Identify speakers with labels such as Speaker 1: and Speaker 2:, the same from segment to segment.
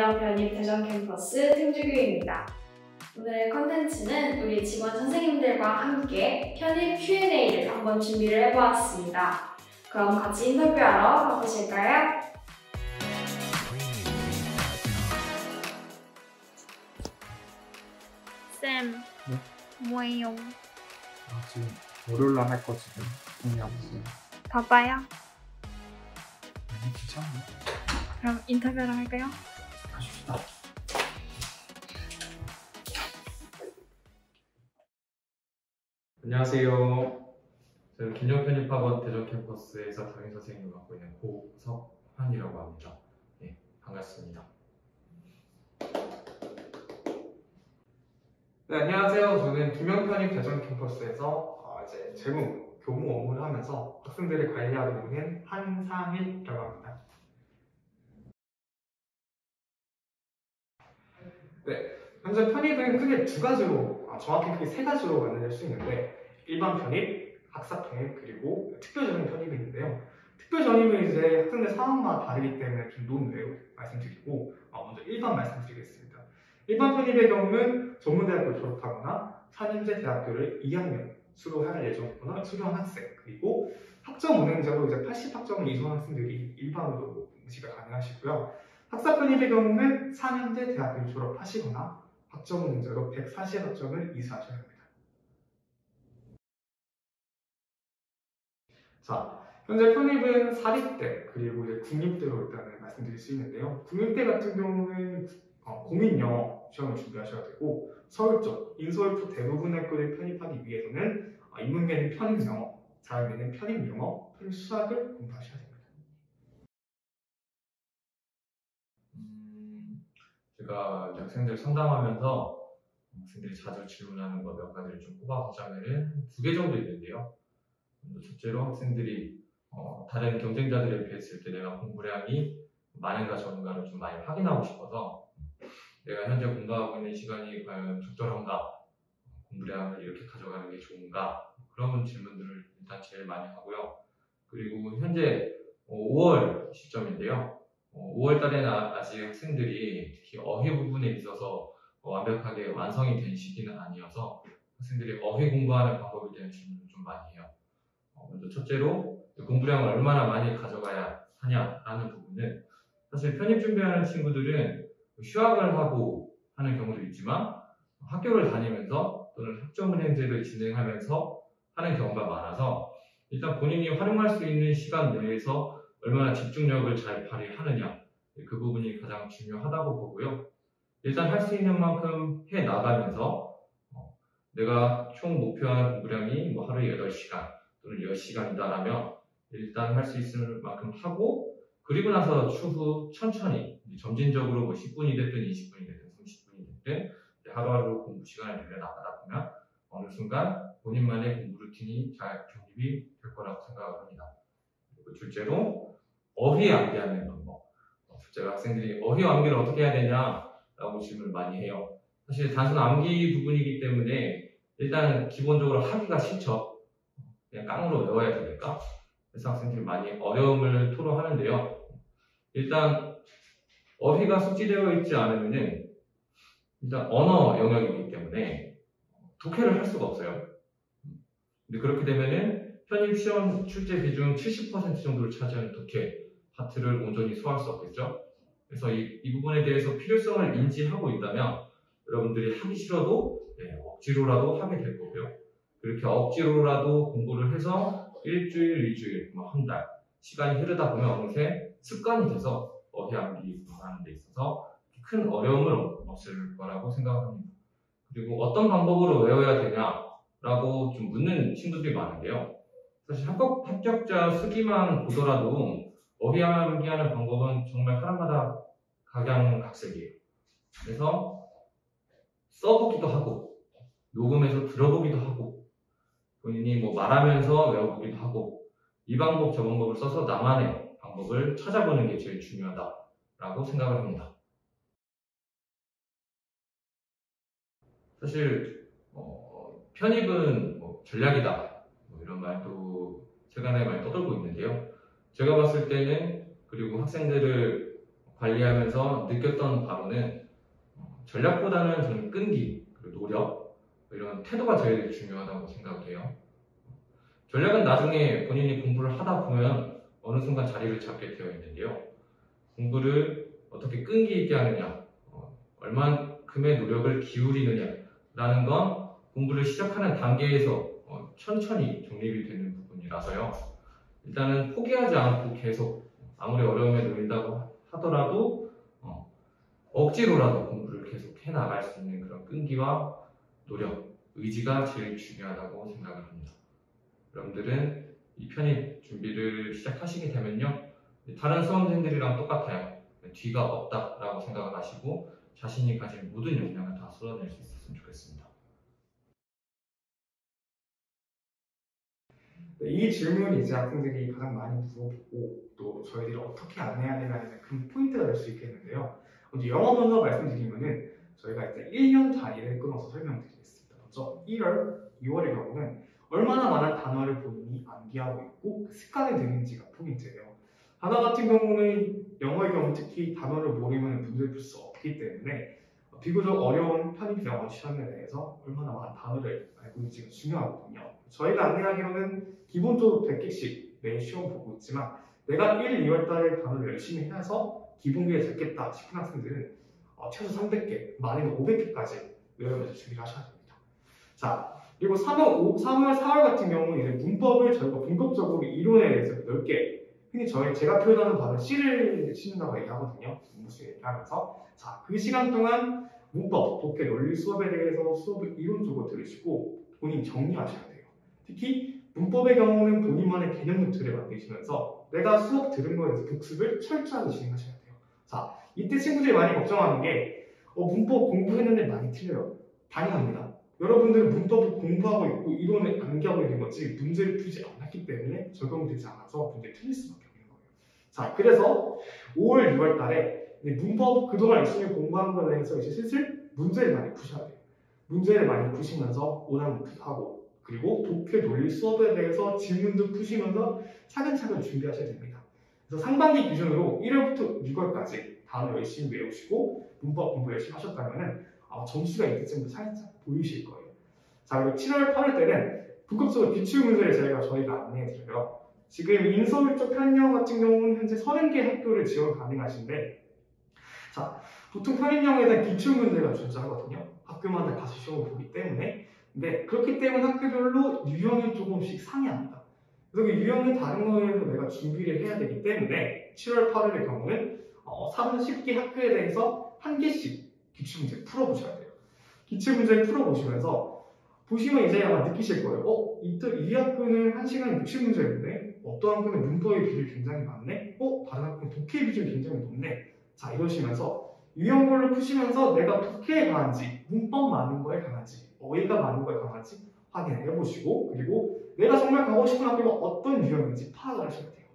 Speaker 1: 김영 편입 대전 캠퍼스 팀주교입니다. 오늘 컨텐츠는 우리 직원 선생님들과 함께 편입 Q&A를 한번 준비를 해보았습니다. 그럼 같이 인터뷰하러 가보실까요?
Speaker 2: 쌤,
Speaker 3: 네?
Speaker 2: 뭐예요?
Speaker 3: 지금 월요일날 할 거 지금 정리하고 있어요.
Speaker 2: 바빠요?
Speaker 3: 아니, 귀찮네.
Speaker 2: 그럼 인터뷰를 할까요?
Speaker 3: 가십시다.
Speaker 4: 안녕하세요. 저는 김영 편입학원 대전 캠퍼스에서 담임 선생님을 맡고 있는 고석환이라고 합니다. 네, 반갑습니다. 네, 안녕하세요. 저는 김영 편입 대전 캠퍼스에서 이제 재무, 교무 업무를 하면서 학생들을 관리하고 있는 한상일이라고 합니다. 네, 현재 편입은 크게 두 가지로, 정확히 크게 세 가지로 나눌 수 있는데 일반 편입, 학사 편입, 그리고 특별전입 편입이 있는데요. 특별전입은 이제 학생들 상황마다 다르기 때문에 좀 논외로 말씀드리고 먼저 일반 말씀드리겠습니다. 일반 편입의 경우는 전문대학교 졸업하거나 4년제 대학교를 2학년 수료할 예정이거나 수료한 학생, 그리고 학점 운행자로 이제 80학점을 이수한 학생들이 일반으로 응시가 가능하시고요. 학사 편입의 경우는 4년제 대학교를 졸업하시거나 학점 운행자로 140학점을 이수하셔야 합니다. 자, 현재 편입은 사립대 그리고 이제 국립대로 일단은 말씀드릴 수 있는데요. 국립대 같은 경우는 공인영어 시험을 준비하셔야 되고 서울 쪽, 인서울 쪽 대부분의 학교를 편입하기 위해서는 인문계는 편입영어, 자연계는 편입영어, 편입수학을 공부하셔야 됩니다. 제가 이제 학생들 상담하면서 학생들이 자주 질문하는 거 몇 가지를 좀 뽑아보자면은 2개 정도 있는데요. 첫째로 학생들이 다른 경쟁자들에 비했을 때 내가 공부량이 많은가 적은가를 좀 많이 확인하고 싶어서 내가 현재 공부하고 있는 시간이 과연 적절한가, 공부량을 이렇게 가져가는 게 좋은가, 그런 질문들을 일단 제일 많이 하고요. 그리고 현재 5월 시점인데요. 5월 달에는 아직 학생들이 특히 어휘 부분에 있어서 완벽하게 완성이 된 시기는 아니어서 학생들이 어휘 공부하는 방법에 대한 질문을 좀 많이 해요. 먼저 첫째로 공부량을 얼마나 많이 가져가야 하냐라는 부분은 사실 편입 준비하는 친구들은 휴학을 하고 하는 경우도 있지만 학교를 다니면서 또는 학점운행제를 진행하면서 하는 경우가 많아서 일단 본인이 활용할 수 있는 시간 내에서 얼마나 집중력을 잘 발휘하느냐, 그 부분이 가장 중요하다고 보고요. 일단 할 수 있는 만큼 해 나가면서 내가 총 목표한 공부량이 하루에 8시간 또는 10시간이다라면 일단 할 수 있을 만큼 하고, 그리고 나서 추후 천천히 점진적으로 10분이 됐든 20분이 됐든 30분이 됐든 하루하루 공부 시간을 늘려나가다 보면 어느 순간 본인만의 공부 루틴이 잘 정립이 될 거라고 생각을 합니다. 그리고 둘째로 어휘 암기하는 방법. 둘째가 학생들이 어휘 암기를 어떻게 해야 되냐라고 질문을 많이 해요. 사실 단순 암기 부분이기 때문에 일단 기본적으로 하기가 싫죠. 그냥 깡으로 외워야 되니까. 그래서 학생들이 많이 어려움을 토로하는데요. 일단 어휘가 숙지되어 있지 않으면은 일단 언어 영역이기 때문에 독해를 할 수가 없어요. 근데 그렇게 되면은 편입 시험 출제 비중 70% 정도를 차지하는 독해 파트를 온전히 소화할 수 없겠죠. 그래서 이 부분에 대해서 필요성을 인지하고 있다면 여러분들이 하기 싫어도 억지로라도 하게 될 거고요. 그렇게 억지로라도 공부를 해서 일주일, 2주일, 한 달 시간이 흐르다 보면 어느새 습관이 돼서 어휘 암기 공부하는 데 있어서 큰 어려움을 없을 거라고 생각합니다. 그리고 어떤 방법으로 외워야 되냐라고 좀 묻는 친구들이 많은데요. 사실 합격자 수기만 보더라도 어휘 암기하는 방법은 정말 사람마다 각양각색이에요. 그래서 써보기도 하고 녹음해서 들어보기도 하고 본인이 말하면서 외워보기도 하고 이 방법 저 방법을 써서 나만의 방법을 찾아보는 게 제일 중요하다라고 생각을 합니다. 사실 편입은 전략이다 이런 말도 최근에 많이 떠돌고 있는데요. 제가 봤을 때는, 그리고 학생들을 관리하면서 느꼈던 바로는 전략보다는 저는 끈기, 그리고 노력, 이런 태도가 제일 중요하다고 생각을 해요. 전략은 나중에 본인이 공부를 하다 보면 어느 순간 자리를 잡게 되어 있는데요. 공부를 어떻게 끈기 있게 하느냐, 얼만큼의 노력을 기울이느냐라는 건 공부를 시작하는 단계에서 천천히 정립이 되는 부분이라서요. 일단은 포기하지 않고 계속 아무리 어려움에 놓인다고 하더라도 억지로라도 공부를 계속 해나갈 수 있는 그런 끈기와 노력, 의지가 제일 중요하다고 생각을 합니다. 여러분들은 이 편입 준비를 시작하시게 되면요, 다른 수험생들이랑 똑같아요. 뒤가 없다라고 생각을 하시고 자신이 가진 모든 역량을 다 쏟아낼 수 있었으면 좋겠습니다.
Speaker 3: 이 질문이 이제 학생들이 가장 많이 물어보고 또 저희들이 어떻게 안내해야 되나는 큰 포인트가 될 수 있겠는데요. 먼저 영어 먼저 말씀드리면은 저희가 이제 1년 단위를 끊어서 설명드리겠습니다. 먼저 1월, 2월의 경우는 얼마나 많은 단어를 본인이 암기하고 있고 그 습관이 되는지가 포인트예요. 단어 같은 경우는 영어의 경우 특히 단어를 모르면 문제를 풀 수 없기 때문에 비교적 어려운 편입영어 시험에 대해서 얼마나 많은 단어를 알고 있는지가 중요하거든요. 저희가 안내하기로는 기본적으로 100개씩 매일 시험 보고 있지만 내가 1, 2월 달에 단어를 열심히 해서 기본기를 잡겠다 싶은 학생들은 최소 300개, 많으면 500개까지 외우면서 준비를 하셔야 됩니다. 자, 그리고 3월, 4월 같은 경우는 이제 문법을 저희가 본격적으로 이론에 대해서 넓게, 흔히 제가 표현하는 바로 C를 치는다고 얘기하거든요. 무슨 얘기하면서. 자, 그 시간 동안 문법, 독해, 논리 수업에 대해서 수업을 이론적으로 들으시고 본인 정리하셔야 돼요. 특히 문법의 경우는 본인만의 개념 노트를 만드시면서 내가 수업 들은 거에 대해서 복습을 철저하게 진행하셔야 돼요. 자, 이때 친구들이 많이 걱정하는 게 문법 공부했는데 많이 틀려요. 당연합니다. 여러분들은 문법을 공부하고 있고 이론을 암기하고 있는 거지 문제를 풀지 않았기 때문에 적용되지 않아서 문제 틀릴 수밖에 없는 거예요. 자, 그래서 5월, 6월 달에 문법 그동안 열심히 공부한 거에 대해서 이제 슬슬 문제를 많이 푸셔야 돼요. 문제를 많이 푸시면서 오답노트도 하고 그리고 독해 논리 수업에 대해서 질문도 푸시면서 차근차근 준비하셔야 됩니다. 그래서 상반기 기준으로 1월부터 6월까지 단어 열심히 외우시고 문법 공부 열심히 하셨다면 점수가 이때쯤부터 살짝 보이실 거예요. 자, 그리고 7월, 8월 때는 본격적으로 기출문제를 저희가 안내해드려요. 지금 인서울 쪽 편입영어 같은 경우는 현재 30개 학교를 지원 가능하신데 자, 보통 편입영어에 대한 기출문제가 존재하거든요. 학교마다 가서 시험을 보기 때문에. 근데 그렇기 때문에 학교별로 유형이 조금씩 상이합니다. 그래서 그 유형이 다른 거에서 내가 준비를 해야 되기 때문에 7월, 8월의 경우는 30개 학교에 대해서 한 개씩 기출문제를 풀어보셔야 돼요. 기출문제를 풀어보시면서 보시면 이제 아마 느끼실 거예요. 이 학교는 1시간에 60문제였네. 어떤 학교는 문법의 비율이 굉장히 많네. 다른 학교는 독해 비율이 굉장히 높네. 자, 이러시면서 유형별로 푸시면서 내가 독해에 강한지, 문법 많은 거에 강한지, 어휘가 많은 거에 강한지 확인을 해보시고 그리고 내가 정말 가고 싶은 학교가 어떤 유형인지 파악을 하셔야 돼요.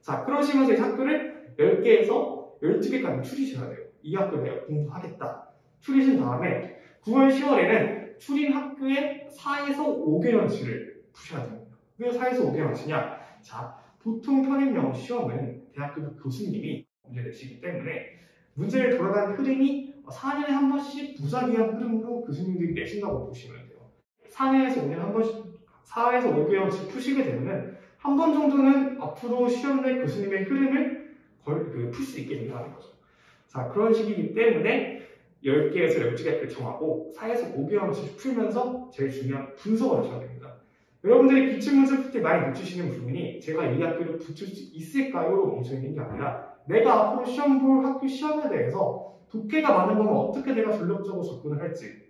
Speaker 3: 자, 그러시면서 이 학교를 10개에서 12개까지 추리셔야 돼요. 이 학교 내가 공부하겠다. 추리신 다음에 9월, 10월에는 추린 학교의 4에서 5개년치를 푸셔야 됩니다. 왜 4에서 5개년치냐? 자, 보통 편입영어 시험은 대학교 교수님이 문제 내시기 때문에 문제를 돌아가는 흐름이 4년에 한 번씩 무작위한 흐름으로 교수님들이 내신다고 보시면 돼요. 4년에서 5년에 한 번씩, 4에서 5개월씩 푸시게 되면 한 번 정도는 앞으로 시험 내 교수님의 흐름을 풀 수 있게 된다는 거죠. 자, 그런 식이기 때문에 10개에서 12개를 정하고 4에서 5개월씩 풀면서 제일 중요한 분석을 하셔야 됩니다. 여러분들이 기출문제 풀 때 많이 놓치시는 부분이 제가 이 학교를 붙일 수 있을까요?로 멈춰있는 게 아니라 내가 앞으로 시험 볼 학교 시험에 대해서 독해가 많은 거면 어떻게 내가 전략적으로 접근을 할지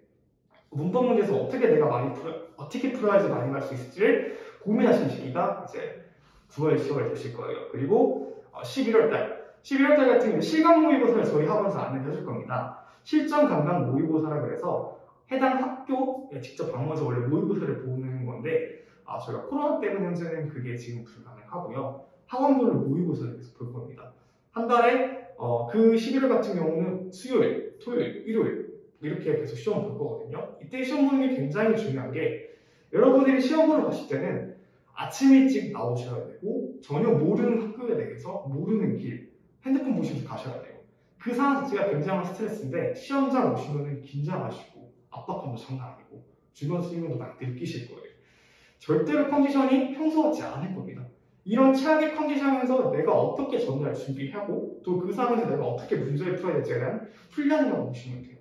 Speaker 3: 문법 문제에서 어떻게 풀어야지 많이 갈 수 있을지를 고민하시는 시기가 이제 9월, 10월 되실 거예요. 그리고 11월 달 같은 경우는 실강 모의고사를 저희 학원에서 안내해 줄 겁니다. 실전 감각 모의고사라 그래서 해당 학교에 직접 방문해서 원래 모의고사를 보는 건데 저희가 코로나 때문에 현재는 그게 지금 불가능하고요. 학원별로 모의고사를 계속 볼 겁니다. 한 달에 그 11월 같은 경우는 수요일, 토요일, 일요일 이렇게 계속 시험 볼 거거든요. 이때 시험 보는 게 굉장히 중요한 게 여러분들이 시험 보러 가실 때는 아침 일찍 나오셔야 되고 전혀 모르는 학교에 대해서 모르는 길 핸드폰 보시면서 가셔야 돼요. 그 상황 자체가 굉장한 스트레스인데 시험장 오시면은 긴장하시고 압박감도 장난 아니고 주변 선생님도 막 느끼실 거예요. 절대로 컨디션이 평소 같지 않을 겁니다. 이런 최악의 컨디션에서 내가 어떻게 전날 준비하고 또 그 상황에서 내가 어떻게 문제를 풀어야 될지에 대한 훈련이라고 보시면 돼요.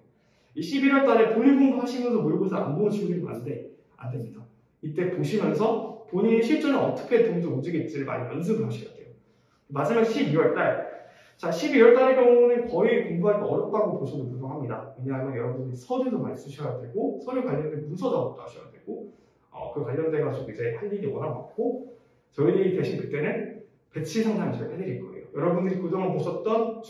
Speaker 3: 이 11월 달에 본인 공부하시면서 모의고사 안 보는 친구들이 많은데 안 됩니다. 이때 보시면서 본인의 실전에 어떻게 동조 움직일지를 많이 연습을 하셔야 돼요. 마지막 12월 달. 자, 12월 달의 경우는 거의 공부하기 어렵다고 보셔도 무방합니다. 왜냐하면 여러분이 서류도 많이 쓰셔야 되고 서류 관련된 문서 작업도 하셔야 되고 그 관련돼가지고 이제 할 일이 워낙 많고 저희들이 대신 그때는 배치 상담을 저희가 해드릴 거예요. 여러분들이 그동안 보셨던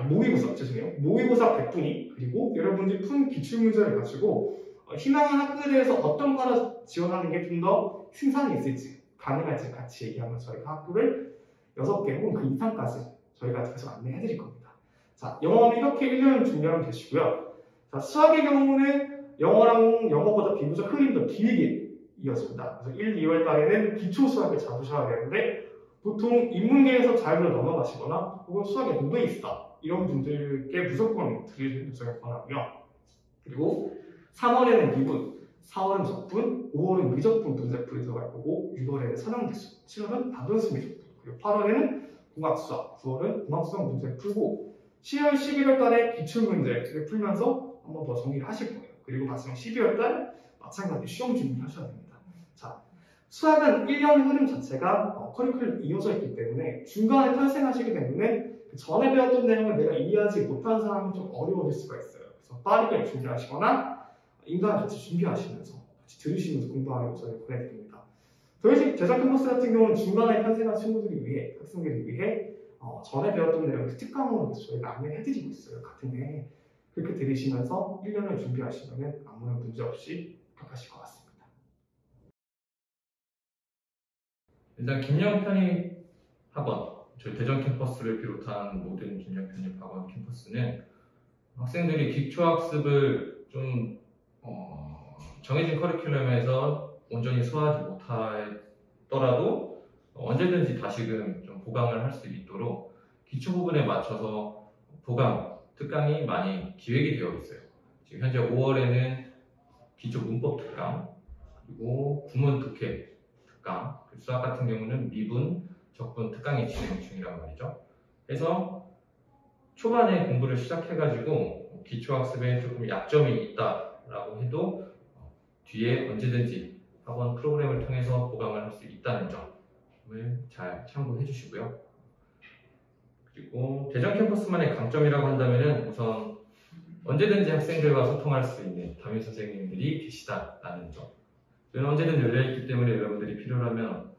Speaker 3: 모의고사, 모의고사 100분위 그리고 여러분들이 푼 기출문제를 가지고 희망하는 학교에 대해서 어떤 과를 지원하는 게 좀 더 승산이 있을지 가능할지 같이 얘기하면 저희가 학교를 6개 혹은 그 이상까지 저희가 계속 안내해드릴 겁니다. 자, 영어는 이렇게 1년을 준비하면 되시고요. 자, 수학의 경우는 영어랑 영어보다 비교적 흐름이 더 길게 이어집니다. 그래서 1, 2월 달에는 기초 수학을 잡으셔야 되는데 보통 인문계에서 자연으로 넘어가시거나 혹은 수학에 노베 있다 이런 분들께 무조건 드리는 점을 권하고요. 그리고 3월에는 미분, 4월은 적분, 5월은 미적분 문제풀이 들어갈 거고 6월에는 선형대수, 7월은 다분수 미적분, 그리고 8월에는 공학수학, 9월은 공학수학 문제 풀고 10월, 11월 달에 기출문제를 풀면서 한 번 더 정리를 하실 거예요. 그리고 마지막 12월 달 마찬가지 시험 준비하셔야 됩니다. 자, 수학은 1년 흐름 자체가 커리큘럼이 이어져 있기 때문에 중간에 탈생하시게 되면 그 전에 배웠던 내용을 내가 이해하지 못한 사람은 좀 어려워질 수가 있어요. 그래서 빠르게 준비하시거나 인간을 같이 준비하시면서 같이 들으시면서 공부하는 거 저희가 보내드립니다. 저희 대전 캠퍼스 같은 경우는 중간에 탄생한 친구들을 위해, 학생들을 위해 전에 배웠던 내용을 특강으로 저희가 안내해드리고 있어요. 같은 해. 그렇게 들으시면서 1년을 준비하시면 아무런 문제 없이 합격하실 것 같습니다.
Speaker 4: 일단 김영 편입학원, 저희 대전 캠퍼스를 비롯한 모든 김영 편입학원 캠퍼스는 학생들이 기초학습을 좀 정해진 커리큘럼에서 온전히 소화하지 못하더라도 언제든지 다시금 좀 보강을 할 수 있도록 기초 부분에 맞춰서 보강, 특강이 많이 기획이 되어 있어요. 지금 현재 5월에는 기초 문법 특강, 그리고 구문 독해 특강, 수학 같은 경우는 미분, 적분 특강이 진행 중이란 말이죠. 그래서 초반에 공부를 시작해가지고 기초학습에 조금 약점이 있다라고 해도 뒤에 언제든지 학원 프로그램을 통해서 보강을 할 수 있다는 점을 잘 참고해 주시고요. 그리고 대전 캠퍼스만의 강점이라고 한다면 우선 언제든지 학생들과 소통할 수 있는 담임 선생님들이 계시다라는 점. 저는 언제든 열려있기 때문에 여러분들이 필요하면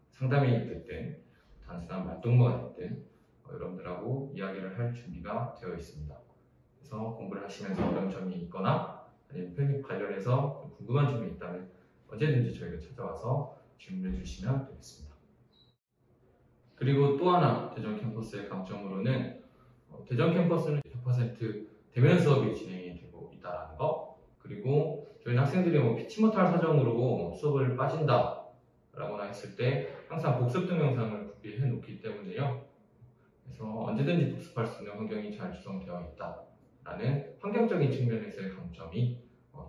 Speaker 4: 상담이 됐든 단순한 말동무가 됐든 여러분들하고 이야기를 할 준비가 되어 있습니다. 그래서 공부를 하시면서 어려운 점이 있거나 아니면 편입 관련해서 궁금한 점이 있다면 언제든지 저희가 찾아와서 질문해 주시면 되겠습니다. 그리고 또 하나 대전 캠퍼스의 강점으로는 대전 캠퍼스는 100% 대면 수업이 진행이 되고 있다는 거, 그리고 저희 학생들이 피치 못할 사정으로 수업을 빠진다 라고나 했을 때 항상 복습 동영상을 구비해 놓기 때문에요. 그래서 언제든지 복습할 수 있는 환경이 잘 조성되어 있다라는 환경적인 측면에서의 강점이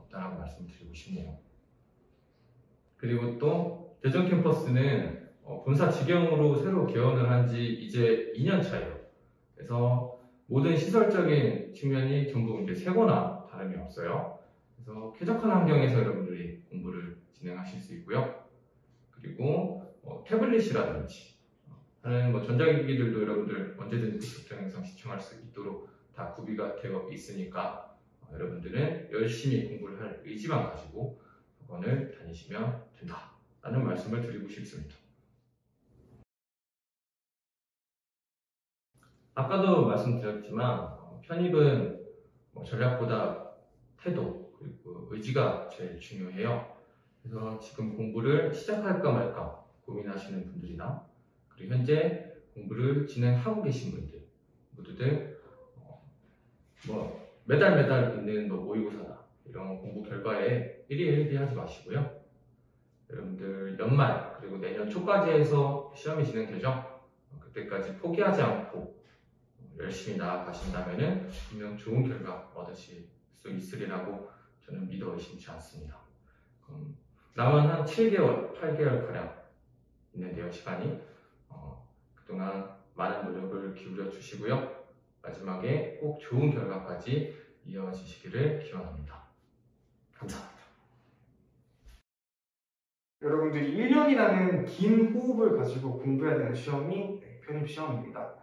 Speaker 4: 있다라고 말씀드리고 싶네요. 그리고 또 대전 캠퍼스는 본사 직영으로 새로 개원을 한 지 이제 2년 차예요. 그래서 모든 시설적인 측면이 전부 이제 새거나 다름이 없어요. 그래서 쾌적한 환경에서 여러분들이 공부를 진행하실 수 있고요. 그리고 태블릿이라든지 하는 전자기기들도 여러분들 언제든지 복습 동영상 시청할 수 있도록 다 구비가 되어 있으니까 여러분들은 열심히 공부를 할 의지만 가지고 학원을 다니시면 된다라는 말씀을 드리고 싶습니다. 아까도 말씀드렸지만 편입은 전략보다 태도 그리고 의지가 제일 중요해요. 그래서 지금 공부를 시작할까 말까 고민하시는 분들이나 그리고 현재 공부를 진행하고 계신 분들 모두들 매달 있는 모의고사다 이런 공부 결과에 일희일비하지 마시고요. 여러분들 연말 그리고 내년 초까지 해서 시험이 진행되죠. 그때까지 포기하지 않고 열심히 나아가신다면 분명 좋은 결과 얻으실 수 있으리라고 저는 믿어 의심치 않습니다. 남은 한 7개월, 8개월 가량 있는데요, 시간이. 그동안 많은 노력을 기울여 주시고요. 마지막에 꼭 좋은 결과까지 이어지시기를 기원합니다. 감사합니다.
Speaker 3: 여러분들이 1년이라는 긴 호흡을 가지고 공부해야 되는 시험이 편입 시험입니다.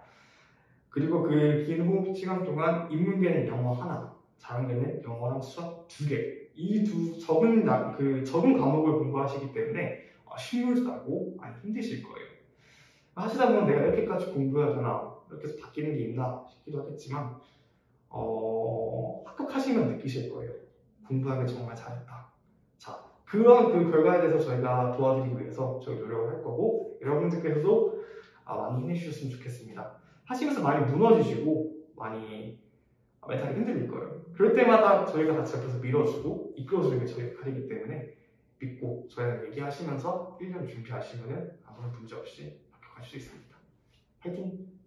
Speaker 3: 그리고 그 긴 호흡 시간 동안 인문계는 영어 하나, 자연계는 영어랑 수학 2개, 이 적은 과목을 공부하시기 때문에 실물사고 많이 힘드실 거예요. 하시다 보면 내가 이렇게까지 공부해야 되나, 이렇게 해서 바뀌는 게 있나 싶기도 하겠지만 합격하시면 느끼실 거예요. 공부하기 정말 잘했다. 자, 그런 그 결과에 대해서 저희가 도와드리기 위해서 저희 노력을 할 거고, 여러분들께서도 많이 힘내주셨으면 좋겠습니다. 하시면서 많이 무너지시고 많이 멘탈이 흔들릴 거예요. 그럴 때마다 저희가 같이 옆에서 밀어주고 이끌어주는 게 저희 역할이기 때문에 믿고 저희랑 얘기하시면서 1년 준비하시면 아무런 문제 없이 합격하실 수 있습니다. 화이팅!